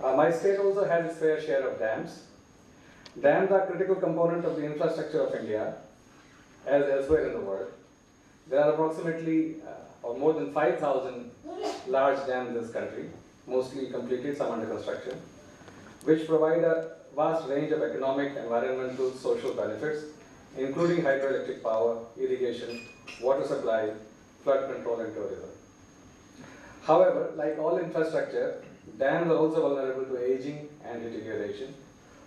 My state also has its fair share of dams. Dams are a critical component of the infrastructure of India, as elsewhere in the world. There are approximately or more than 5,000 large dams in this country, mostly completed, some under construction, which provide a vast range of economic, environmental, social benefits, including hydroelectric power, irrigation, water supply, flood control, and tourism. However, like all infrastructure, dams are also vulnerable to aging and deterioration,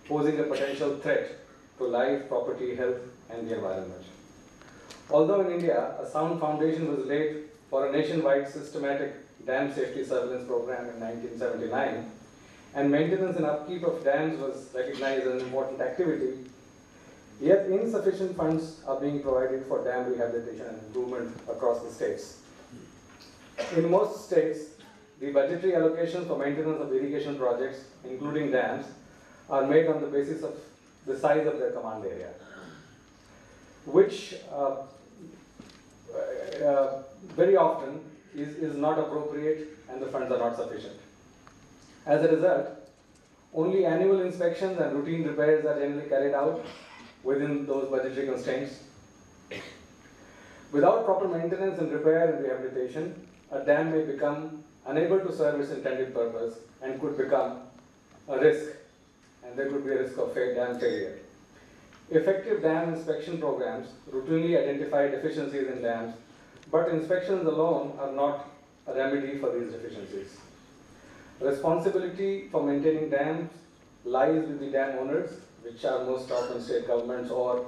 posing a potential threat to life, property, health, and the environment. Although in India, a sound foundation was laid for a nationwide systematic dam safety surveillance program in 1979, and maintenance and upkeep of dams was recognized as an important activity, yet insufficient funds are being provided for dam rehabilitation and improvement across the states. In most states, the budgetary allocations for maintenance of irrigation projects, including dams, are made on the basis of the size of their command area, which very often is not appropriate and the funds are not sufficient. As a result, only annual inspections and routine repairs are generally carried out within those budgetary constraints. Without proper maintenance and repair and rehabilitation, a dam may become unable to serve its intended purpose and could become a risk, and there could be a risk of dam failure. Effective dam inspection programs routinely identify deficiencies in dams, but inspections alone are not a remedy for these deficiencies. Responsibility for maintaining dams lies with the dam owners, which are most often state governments or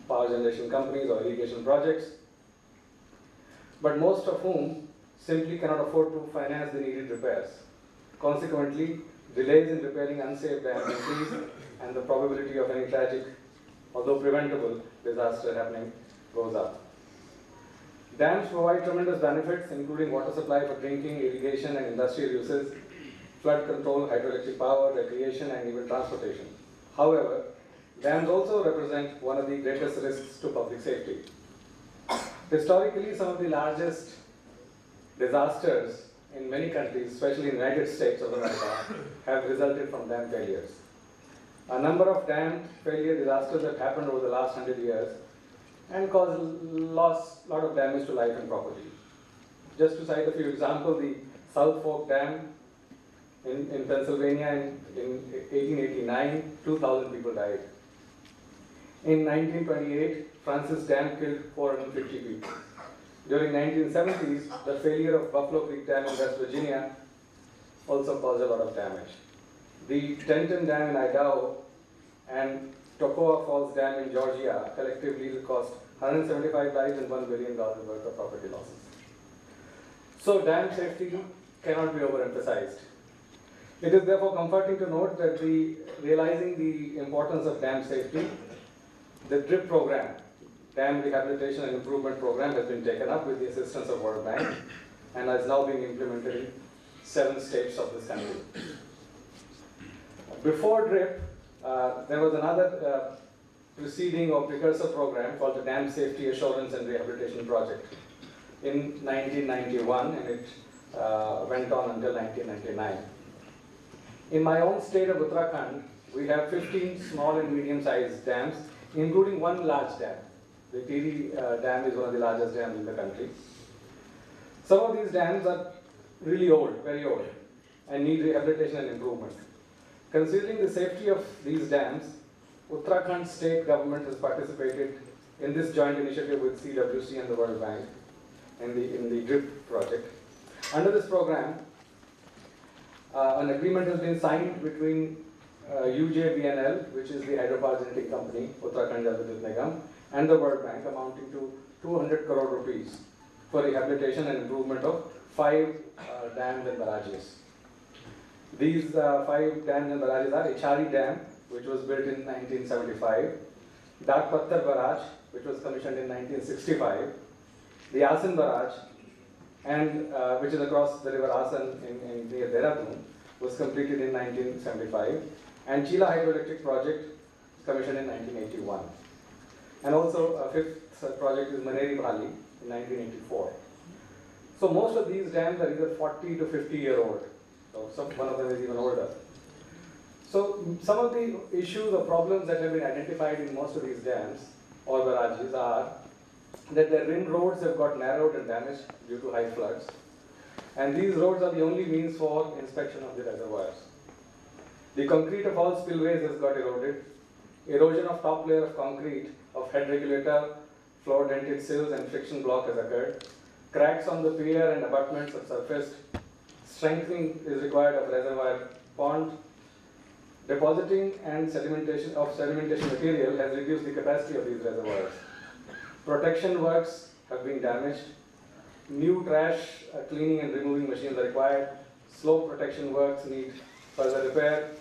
power generation companies or irrigation projects, but most of whom simply cannot afford to finance the needed repairs. Consequently, delays in repairing unsafe dams increase, and the probability of any tragic, although preventable, disaster happening goes up. Dams provide tremendous benefits, including water supply for drinking, irrigation, and industrial uses, flood control, hydroelectric power, recreation, and even transportation. However, dams also represent one of the greatest risks to public safety. Historically, some of the largest disasters in many countries, especially in the United States of America, have resulted from dam failures. A number of dam failure disasters have happened over the last 100 years and caused a lot of damage to life and property. Just to cite a few examples, the South Fork Dam in Pennsylvania in 1889, 2,000 people died. In 1928, Francis Dam killed 450 people. During 1970s, the failure of Buffalo Creek Dam in West Virginia also caused a lot of damage. The Denton Dam in Idaho and Toccoa Falls Dam in Georgia collectively cost 175 lives and $1 billion worth of property losses. So dam safety cannot be overemphasized. It is therefore comforting to note that realizing the importance of dam safety, the DRIP program, Dam Rehabilitation and Improvement Program, has been taken up with the assistance of World Bank and is now being implemented in 7 states of this country. Before DRIP, there was another preceding or precursor program called the Dam Safety Assurance and Rehabilitation Project in 1991, and it went on until 1999. In my own state of Uttarakhand, we have 15 small and medium-sized dams, including one large dam. The Tiri Dam is one of the largest dams in the country. Some of these dams are really old, very old, and need rehabilitation and improvement. Considering the safety of these dams, Uttarakhand state government has participated in this joint initiative with CWC and the World Bank in the DRIP project. Under this program, an agreement has been signed between UJVNL, which is the hydropower generating company, Uttarakhand Jal Vidyut Nigam, and the World Bank, amounting to 200 crore rupees for rehabilitation and improvement of 5 dams and barrages. These 5 dams and barrages are Ichari Dam, which was built in 1975, Dak Patthar Barrage, which was commissioned in 1965, the Asan Barrage, and which is across the river Asan near Dehradun, was completed in 1975, and Chila Hydroelectric Project commissioned in 1981. And also a 5th project is Maneri Bhali in 1984. So most of these dams are either 40 to 50 year old, So one of them is even older. So some of the issues or problems that have been identified in most of these dams or barrages are that their rim roads have got narrowed and damaged due to high floods. And these roads are the only means for inspection of the reservoirs. The concrete of all spillways has got eroded. Erosion of top layer of concrete, of head regulator, floor dented sills and friction block has occurred. Cracks on the pier and abutments have surfaced. Strengthening is required of reservoir pond. Depositing and sedimentation material has reduced the capacity of these reservoirs. Protection works have been damaged. New trash cleaning and removing machines are required. Slope protection works need further repair.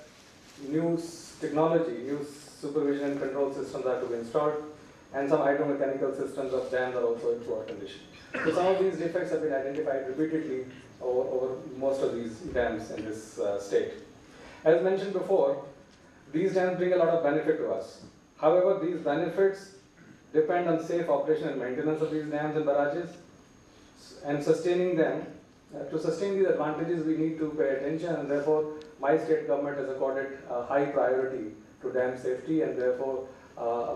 New technology, new supervision and control systems are to be installed. And some hydromechanical systems of dams are also in poor condition. So some of these defects have been identified repeatedly over most of these dams in this state. As mentioned before, these dams bring a lot of benefit to us. However, these benefits depend on safe operation and maintenance of these dams and barrages. And sustaining them, to sustain these advantages, we need to pay attention, and therefore my state government has accorded a high priority to dam safety, and therefore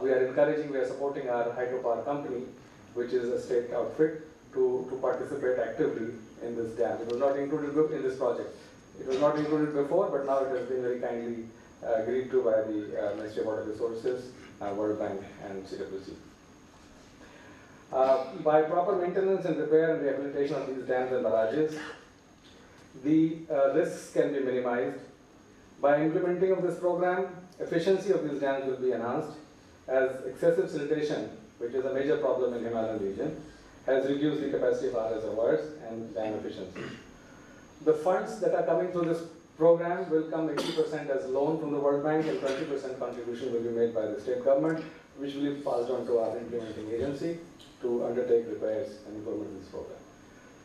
we are supporting our hydropower company, which is a state outfit, to participate actively in this dam. It was not included in this project. It was not included before, but now it has been very kindly agreed to by the Ministry of Water Resources, World Bank and CWC. By proper maintenance and repair and rehabilitation of these dams and barrages, the risks can be minimized. By implementing of this program, efficiency of these dams will be enhanced, as excessive siltation, which is a major problem in Himalayan region, has reduced the capacity of our reservoirs and dam efficiency. The funds that are coming through this program will come 80% as loan from the World Bank and 20% contribution will be made by the state government, which will be passed on to our implementing agency to undertake repairs and implement this program.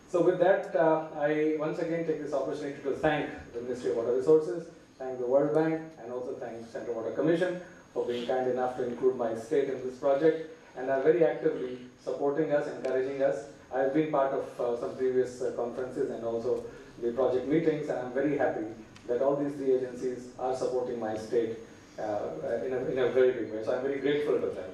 So with that, I once again take this opportunity to thank the Ministry of Water Resources, thank the World Bank, and also thank Central Water Commission for being kind enough to include my state in this project, and are very actively supporting us, encouraging us. I've been part of some previous conferences and also the project meetings, and I'm very happy that all these three agencies are supporting my state in a very big way. So I'm very grateful to them.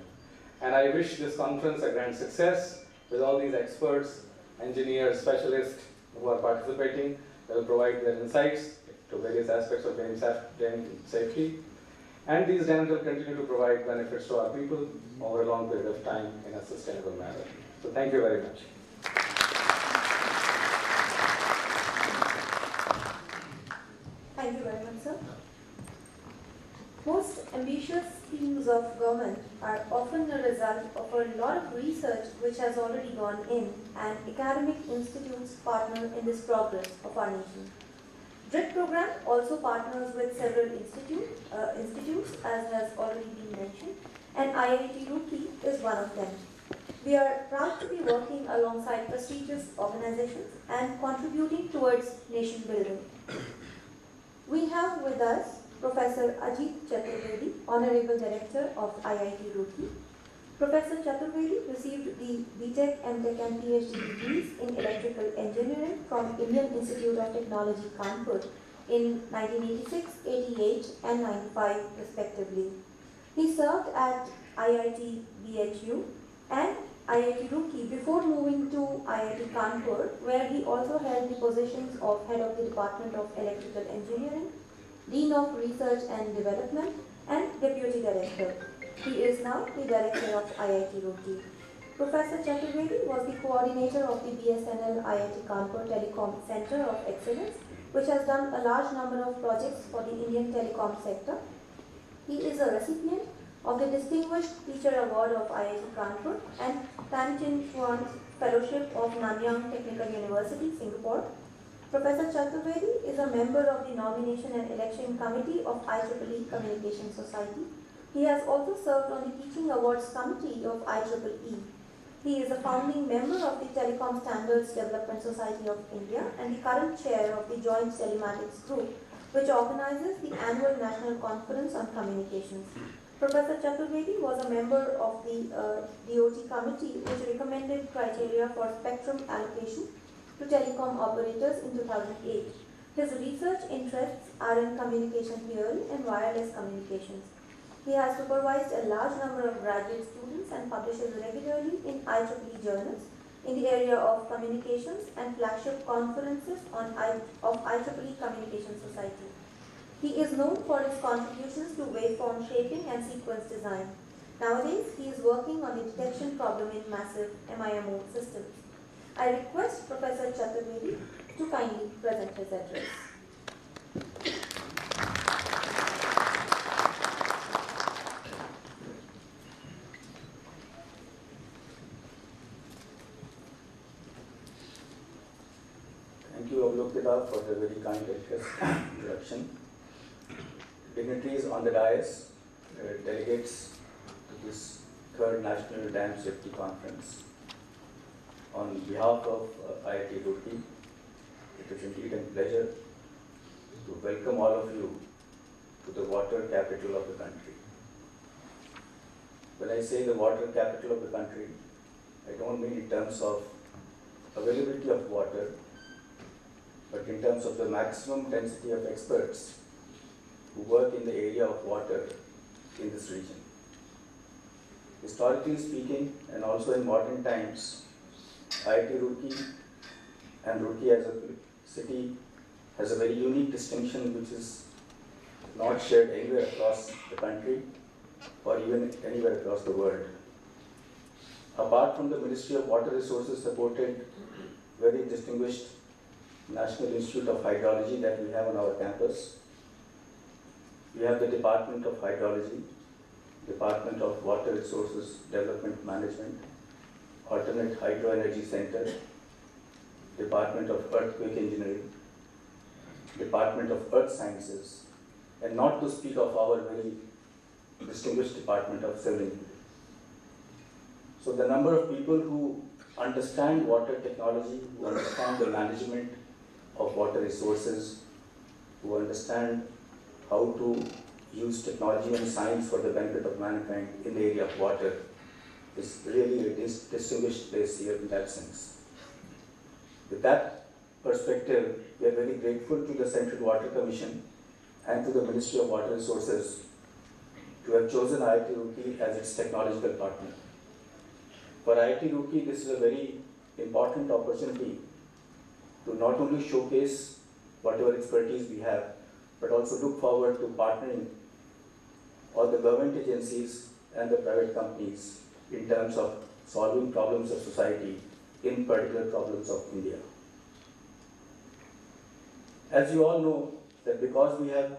And I wish this conference a grand success with all these experts, engineers, specialists who are participating. They will provide their insights to various aspects of dam safety. And these dams will continue to provide benefits to our people over a long period of time in a sustainable manner. So thank you very much. Thank you very much, sir. Most ambitious schemes of government are often a result of a lot of research which has already gone in, and academic institutes partner in this progress of our nation. DRIP program also partners with several institutes, as has already been mentioned, and IIT Roorkee is one of them. We are proud to be working alongside prestigious organizations and contributing towards nation building. We have with us Professor Ajit Chaturvedi, Honorable Director of IIT Roorkee. Professor Chaturvedi received the BTech, MTech and PhD degrees in Electrical Engineering from Indian Institute of Technology, Kanpur in 1986, 88 and 95 respectively. He served at IIT BHU and IIT Roorkee before moving to IIT Kanpur, where he also held the positions of Head of the Department of Electrical Engineering, Dean of Research and Development, and Deputy Director. He is now the Director of IIT Roorkee. Professor Chaturvedi was the coordinator of the BSNL IIT Kanpur Telecom Center of Excellence, which has done a large number of projects for the Indian telecom sector. He is a recipient of the Distinguished Teacher Award of IIT Kanpur and Tan Chin Chuan Fellowship of Nanyang Technical University, Singapore. Professor Chaturvedi is a member of the Nomination and Election Committee of IEEE Communication Society. He has also served on the Teaching Awards Committee of IEEE. He is a founding member of the Telecom Standards Development Society of India and the current chair of the Joint Telematics Group, which organizes the annual National Conference on Communications. Professor Chaturvedi was a member of the DOT committee, which recommended criteria for spectrum allocation to telecom operators in 2008. His research interests are in communication theory and wireless communications. He has supervised a large number of graduate students and publishes regularly in IEEE journals in the area of communications and flagship conferences of IEEE Communication Society. He is known for his contributions to waveform shaping and sequence design. Nowadays, he is working on the detection problem in massive MIMO systems. I request Professor Chaturvedi to kindly present his address. Thank you, Avalokita, for the very kind introduction. Dignitaries on the dais, delegates to this third National Dam Safety Conference. On behalf of IIT Roorkee, it is indeed a pleasure to welcome all of you to the water capital of the country. When I say the water capital of the country, I don't mean in terms of availability of water, but in terms of the maximum density of experts who work in the area of water in this region. Historically speaking, and also in modern times, IIT Roorkee and Roorkee as a city has a very unique distinction which is not shared anywhere across the country or even anywhere across the world. Apart from the Ministry of Water Resources supported very distinguished National Institute of Hydrology that we have on our campus, we have the Department of Hydrology, Department of Water Resources Development Management, Alternate Hydro Energy Center, Department of Earthquake Engineering, Department of Earth Sciences, and not to speak of our very distinguished Department of Civil Engineering. So the number of people who understand water technology, who understand the management of water resources, who understand how to use technology and science for the benefit of mankind in the area of water is really a distinguished place here in that sense. With that perspective, we are very grateful to the Central Water Commission and to the Ministry of Water Resources to have chosen IIT Roorkee as its technological partner. For IIT Roorkee, this is a very important opportunity to not only showcase whatever expertise we have, but also look forward to partnering all the government agencies and the private companies in terms of solving problems of society, in particular problems of India. As you all know, that because we have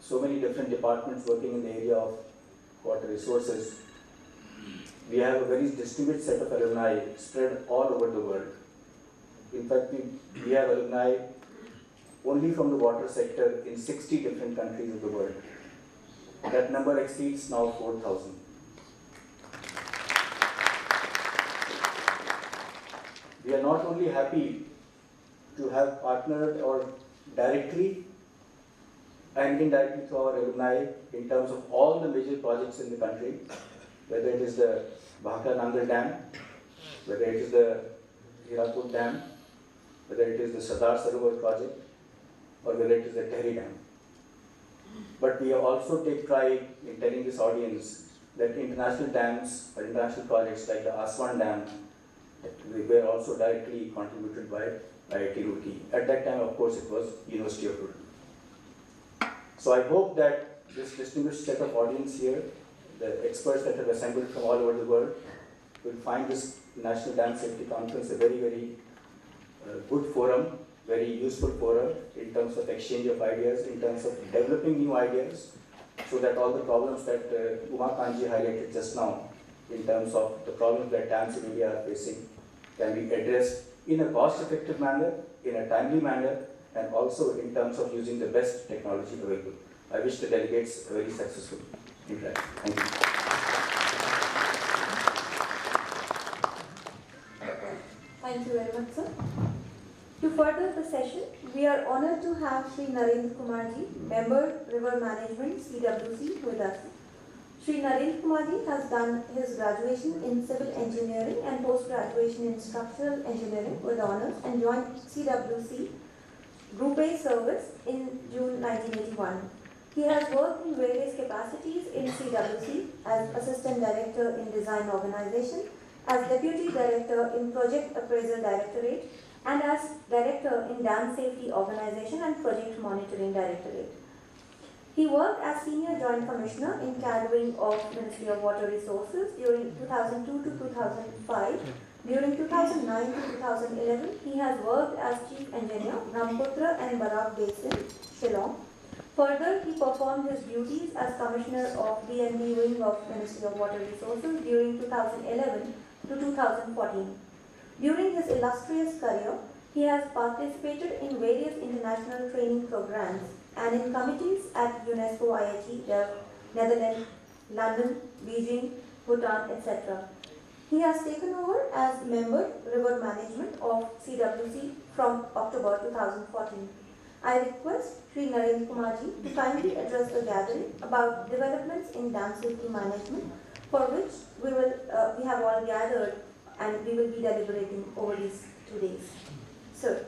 so many different departments working in the area of water resources, we have a very distinguished set of alumni spread all over the world. In fact, we have alumni only from the water sector in 60 different countries of the world. That number exceeds now 4,000. We are not only happy to have partnered or directly and indirectly to our alumni in terms of all the major projects in the country, whether it is the Bhakra Nangal Dam, whether it is the Hirakud Dam, whether it is the Sardar Sarovar project, or whether it is the Tehri Dam. But we also take pride in telling this audience that international dams or international projects like the Aswan Dam were also directly contributed by IIT Roorkee. At that time, of course, it was University of Roorkee. So I hope that this distinguished set of audience here, the experts that have assembled from all over the world, will find this National Dam Safety Conference a very, very good forum, very useful forum in terms of exchange of ideas, in terms of developing new ideas, so that all the problems that Umakanji highlighted just now, in terms of the problems that dams in India are facing, can be addressed in a cost-effective manner, in a timely manner, and also in terms of using the best technology available. I wish the delegates a very successful interaction. Thank you. Thank you very much, sir. To further the session, we are honored to have Sri Narendra Kumarji, Member, River Management, CWC, with us. Sri Narendra Kumarji has done his graduation in Civil Engineering and post-graduation in Structural Engineering with honors and joined CWC Group A service in June 1981. He has worked in various capacities in CWC as Assistant Director in Design Organization, as Deputy Director in Project Appraisal Directorate, and as Director in Dam Safety Organization and Project Monitoring Directorate. He worked as Senior Joint Commissioner in Catering of Ministry of Water Resources during 2002 to 2005. During 2009 to 2011, he has worked as Chief Engineer, Brahmaputra and Barak Basin, Shillong. Further, he performed his duties as Commissioner of DND Wing of Ministry of Water Resources during 2011 to 2014. During his illustrious career, he has participated in various international training programs and in committees at UNESCO IHE, Delft, Netherlands, London, Beijing, Bhutan, etc. He has taken over as member river management of CWC from October 2014. I request Sri Narendra Kumarji to kindly address the gathering about developments in dam safety management, for which we have all gathered and we will be deliberating over these 2 days. Sir.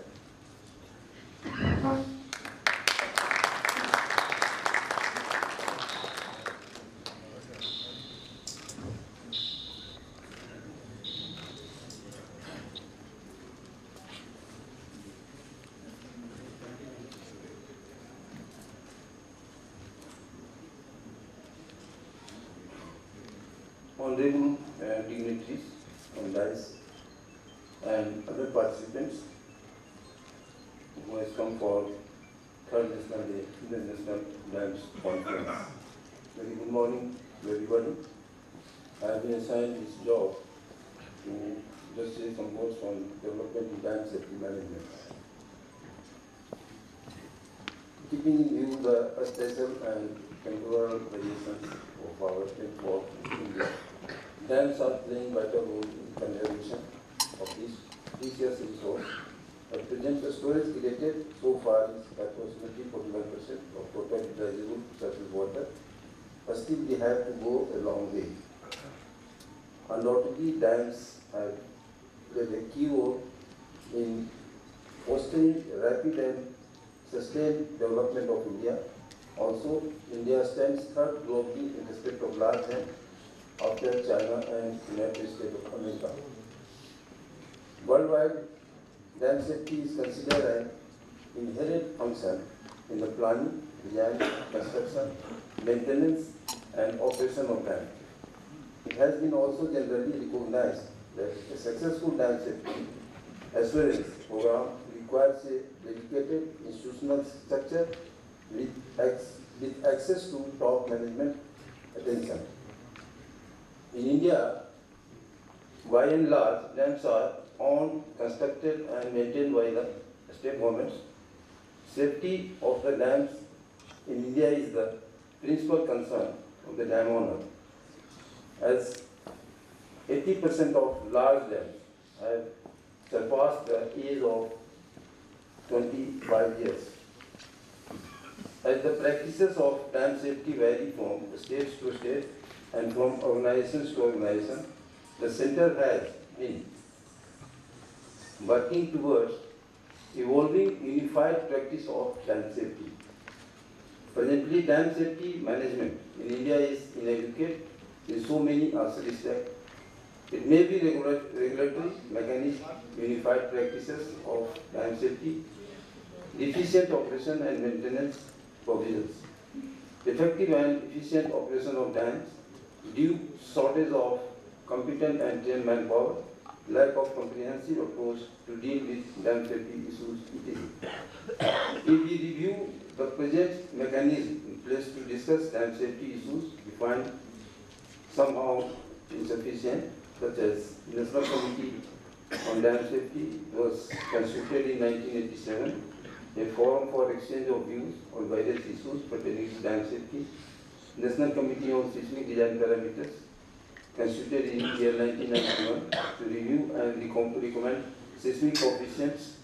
Honorable dignitaries on dais and other participants who has come for third National Day International Dams Conference. Very good morning to everybody. I have been assigned this job to just say some words on development in dam safety management. Keeping in view the special and temporal variations of our rainfall in India, dams are playing vital role in conservation of this precious resource. At present, the storage created so far is approximately 41% of total utilizable surface water, but still we have to go a long way. Undoubtedly, dams have played a key role in fostering rapid and sustained development of India. Also, India stands third globally in respect of large dams after China and United States of America. Worldwide, dam safety is considered an inherent function in the planning, design, construction, maintenance, and operation of dams. It has been also generally recognized that a successful dam safety assurance program requires a dedicated institutional structure with access to top management attention. In India, by and large, dams are owned, constructed and maintained by the state governments. Safety of the dams in India is the principal concern of the dam owner, as 80% of large dams have surpassed the age of 25 years. As the practices of dam safety vary from state to state and from organizations to organization, the center has been working towards evolving unified practice of dam safety. Presently, dam safety management in India is inadequate in so many aspects. It may be regulatory mechanism, unified practices of dam safety, efficient operation and maintenance provisions, effective and efficient operation of dams, due shortage of competent and trained manpower, lack of comprehensive approach to deal with dam safety issues, etc. If we review the present mechanism in place to discuss dam safety issues, we find somehow insufficient, such as National Committee on Dam Safety was constituted in 1987, a forum for exchange of views on various issues pertaining to dam safety. National Committee on Seismic Design Parameters, constituted in year 1991 to review and recommend seismic coefficients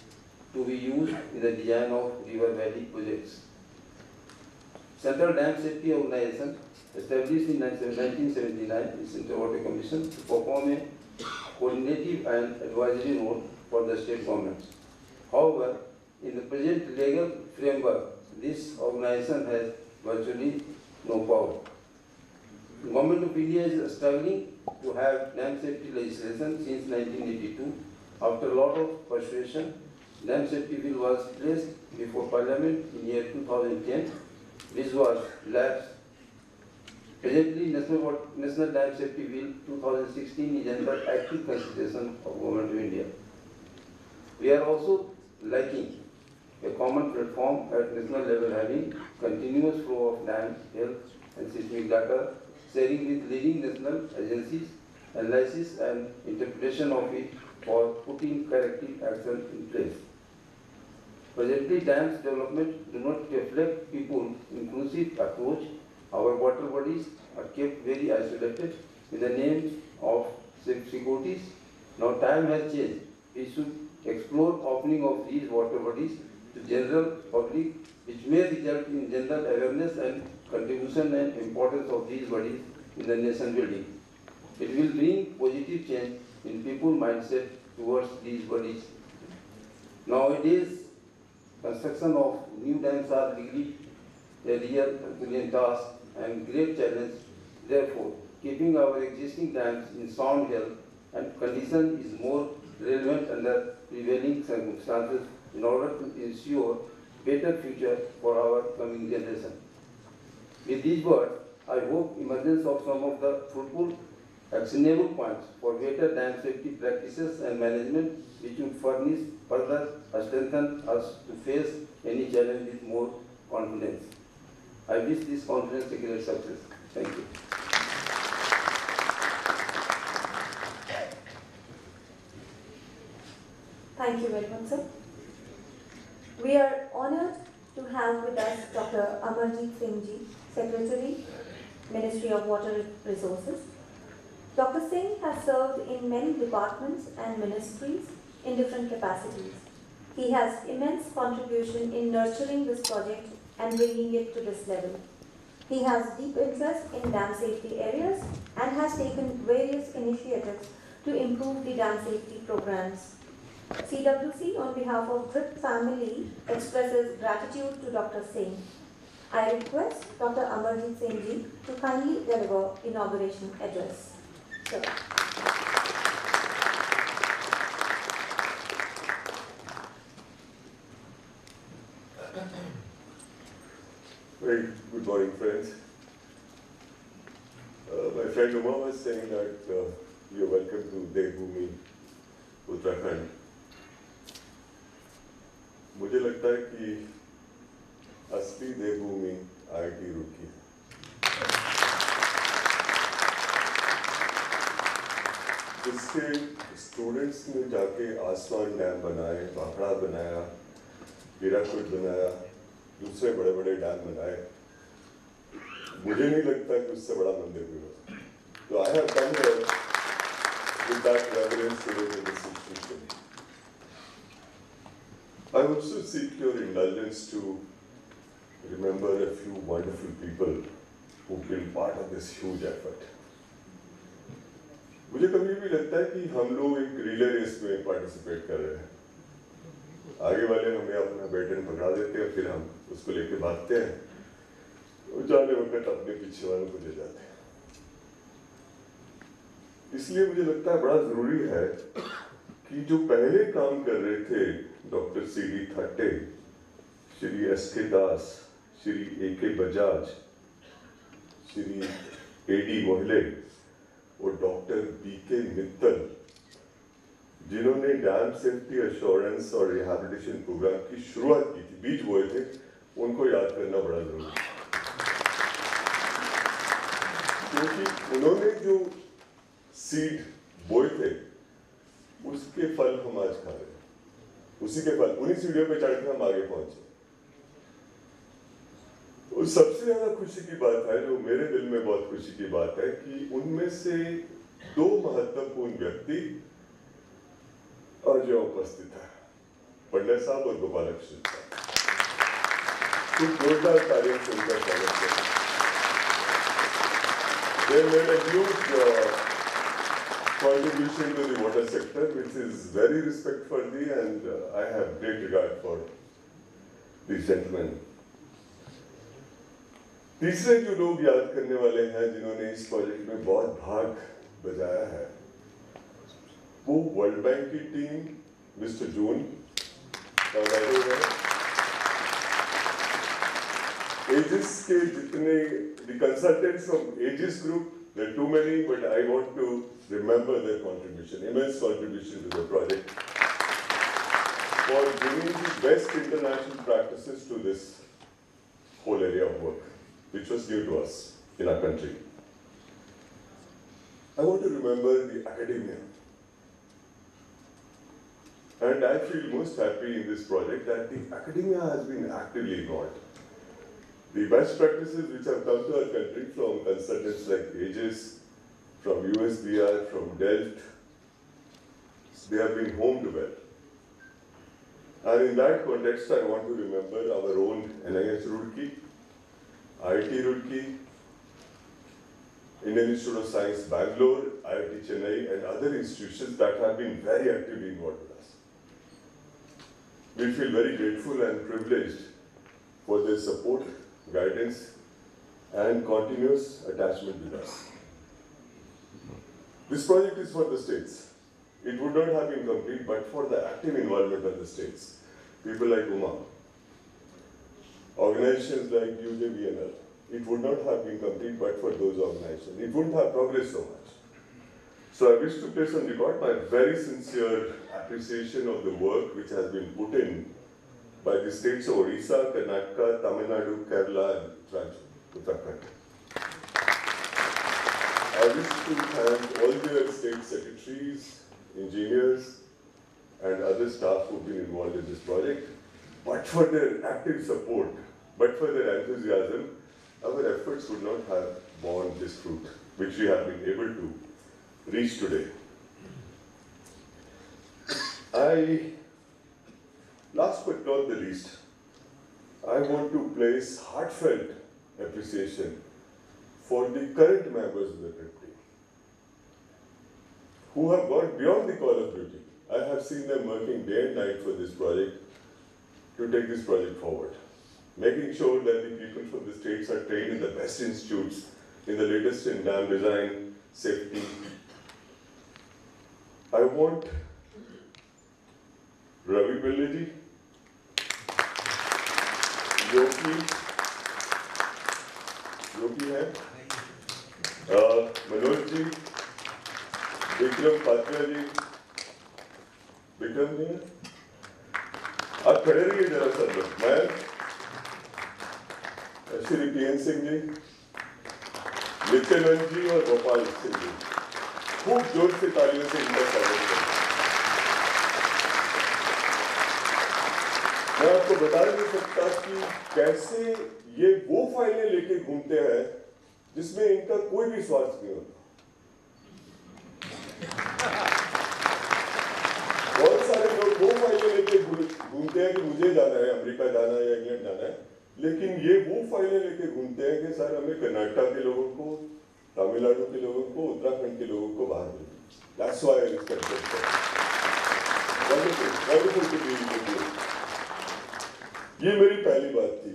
to be used in the design of river valley projects. Central Dam Safety Organization, established in 1979, is Central Water Commission, to perform a coordinative and advisory role for the state governments. However, in the present legal framework, this organization has virtually no power. The Government of India is struggling to have dam safety legislation since 1982. After a lot of persuasion, dam safety bill was placed before Parliament in year 2010. This was lapsed. Presently, National Dam Safety Bill 2016 is under active consideration of Government of India. We are also lacking a common platform at national level having continuous flow of dam health and seismic data, sharing with leading national agencies, analysis and interpretation of it for putting corrective action in place. Presently, dams development do not reflect people-inclusive approach. Our water bodies are kept very isolated in the name of securities. Now time has changed. We should explore opening of these water bodies to general public, which may result in general awareness and contribution and importance of these bodies in the nation building. It will bring positive change in people's mindset towards these bodies. Nowadays, construction of new dams are really a real Herculean task and great challenge. Therefore, keeping our existing dams in sound health and condition is more relevant under prevailing circumstances in order to ensure better future for our coming generation. With these words, I hope emergence of some of the fruitful actionable points for better dam safety practices and management which would further strengthen us to face any challenge with more confidence. I wish this conference a great success. Thank you. Thank you very much, sir. We are honored to have with us Dr. Amarjeet Singh Ji, Secretary, Ministry of Water Resources. Dr. Singh has served in many departments and ministries in different capacities. He has immense contribution in nurturing this project and bringing it to this level. He has deep interest in dam safety areas and has taken various initiatives to improve the dam safety programs. CWC, on behalf of DRIP family, expresses gratitude to Dr. Singh. I request Dr. Amarjeet Singh Ji to kindly deliver inauguration address. Sir. Very good morning, friends. My friend Uma was saying that you are welcome to Devbhoomi, Uttarakhand. मुझे लगता है कि असली देवभूमि IIT Roorkee है। जिसके students ने जाके आसमान डैम बनाए, भाखड़ा बनाया, हीराकुद बनाया, दूसरे बड़े बड़े डैम बनाए, मुझे नहीं लगता कि उससे बड़ा मंदिर भी हो। तो I have come here with that reverence today in this institution. I also seek your indulgence to remember a few wonderful people who've been part of this huge effort. मुझे कभी भी लगता है कि हम लोग एक रिले रेस में पार्टिसिपेट कर रहे हैं। आगे वाले हमें अपना बैटन पकड़ा देते हैं, फिर हम उसको लेके भागते हैं, और जाने वक्त अपने पीछे वालों को दे जाते हैं। इसलिए मुझे लगता है बड़ा जरूरी है कि जो पहले काम कर रहे थे doctor CD Thatte, Shri SK दास, श्री AK बजाज, श्री AD मोहिले और डॉक्टर BK मित्तल, जिन्होंने डैम सेफ्टी एश्योरेंस और रिहैबिलिटेशन प्रोग्राम की शुरुआत की थी, बीज बोए थे, उनको याद करना बड़ा जरूरी है। क्योंकि उन्होंने जो सीड बोए थे, उसके फल हम आज खा रहे हैं। उसी के फल, उन्हीं सीढ़ियों पे चढ़ के हम आगे पहुंचे। और सबसे ज्यादा खुशी की बात है, जो मेरे दिल में बहुत खुशी की बात है, कि उनमें से दो महत्वपूर्ण व्यक्ति आज यहाँ उपस्थित है, पंडित साहब और गोपालकृष्ण साहब। कुछ जोरदार तालियों से उनका स्वागत करें। They made a huge contribution to the water sector, which is very respectworthy, and I have great regard for these gentlemen. तीसरे जो लोग याद करने वाले हैं जिन्होंने इस प्रोजेक्ट में बहुत भाग बजाया है, वो वर्ल्ड बैंक की टीम, मिस्टर जून, एजिस के जितने the consultants from Aegis Group, there are too many, but I want to remember their contribution, immense contribution to the project, for bringing the best international practices to this whole area of work, which was new to us in our country. I want to remember the academia. And I feel most happy in this project that the academia has been actively involved. The best practices which have come to our country from consultants like Aegis, from USBR, from Delft, they have been homed well. And in that context, I want to remember our own NIH Roorkee, IIT Roorkee, Indian Institute of Science Bangalore, IIT Chennai, and other institutions that have been very actively involved with us. We feel very grateful and privileged for their support, guidance, and continuous attachment with us. This project is for the states. It would not have been complete but for the active involvement of the states. People like UMA, organizations like UJVNL. It would not have been complete but for those organizations. It wouldn't have progressed so much. So I wish to place on record my very sincere appreciation of the work which has been put in by the states of Odisha, Karnataka, Tamil Nadu, Kerala, and Uttarakhand. I wish to thank all their state secretaries, engineers, and other staff who have been involved in this project. But for their active support, but for their enthusiasm, our efforts would not have borne this fruit, which we have been able to reach today. Last but not the least, I want to place heartfelt appreciation for the current members of the trip team who have gone beyond the call of duty. I have seen them working day and night for this project to take this project forward, making sure that the people from the states are trained in the best institutes, in the latest in dam design, safety. I want Ravi Pillaji, Yogi है, मनोज जी, विक्रम पात्रा जी, विक्रम जी हैं, आप खड़े रहिए जरा सब लोग, मैं, Shri PN Singh ji, Nityanand जी और गोपाल सिंह जी, खूब जोर से तालियों से इनका स्वागत करें। मैं आपको बता नहीं सकता कि कैसे ये वो फाइलें लेके घूमते हैं जिसमें इनका कोई भी स्वार्थ नहीं होता। बहुत सारे लोग वो फाइलें लेके घूमते हैं कि मुझे जाना है, अमेरिका जाना है या इंग्लैंड जाना है, लेकिन ये वो फाइलें लेके घूमते हैं कि सर हमें कर्नाटक के लोगों को, तमिलनाडु के लोगों को, उत्तराखंड के लोगों को बाहर भेजें। That's why I respect them. Wonderful to be with you. ये मेरी पहली बात थी।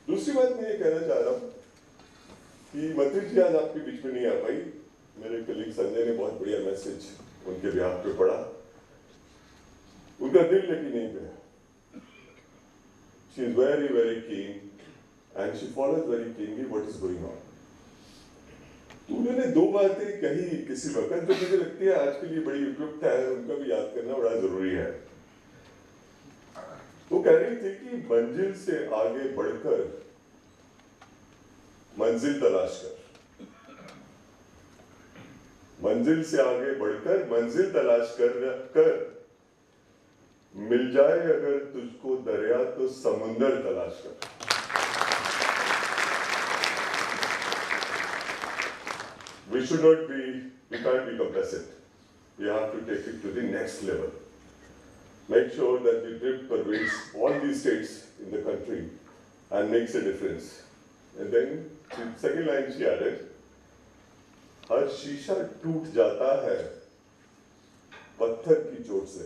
दूसरी बात मैं ये कहना चाह रहा हूँ कि मंत्री जी आज आपके बीच में नहीं आ पाई। मेरे कलीग संजय ने बहुत बढ़िया मैसेज उनके बिहाफ पे पढ़ा। उनका दिल लेकिन नहीं गया। She is very, very keen and she follows very keenly what is going on. उन्होंने दो बातें कही किसी वक्त जो मुझे लगती है आज के लिए बड़ी उपयुक्त है, उनका भी याद करना बड़ा जरूरी है। वो कह रही थी कि मंजिल से आगे बढ़कर मंजिल तलाश कर, मंजिल से आगे बढ़कर मंजिल तलाश कर मिल जाए अगर तुझको दरिया तो समुंदर तलाश कर। We should not be, we can't be complacent. We have to take it to the next level. Make sure that the trip pervades all these states in the country and makes a difference. And then, the second line she added, हर शीशा टूट जाता है पत्थर की चोट से,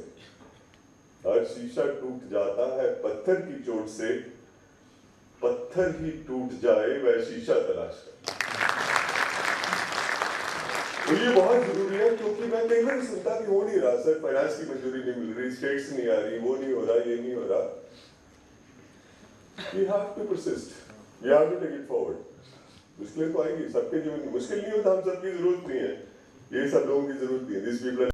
हर शीशा टूट जाता है पत्थर की चोट से, पत्थर ही टूट जाए वह शीशा तलाश कर। तो ये बहुत जरूरी है, क्योंकि मैं कई बार सुनता भी हो नहीं रहा सर, फाइनेंस की मंजूरी नहीं मिल रही, स्टेट्स नहीं आ रही, वो नहीं हो रहा, ये नहीं हो रहा। We have to persist. We have to take it forward. मुश्किलें तो आएंगी, सबके जीवन में मुश्किल नहीं होता, हम सबकी जरूरत नहीं है, ये सब लोगों की जरूरत नहीं है। These people are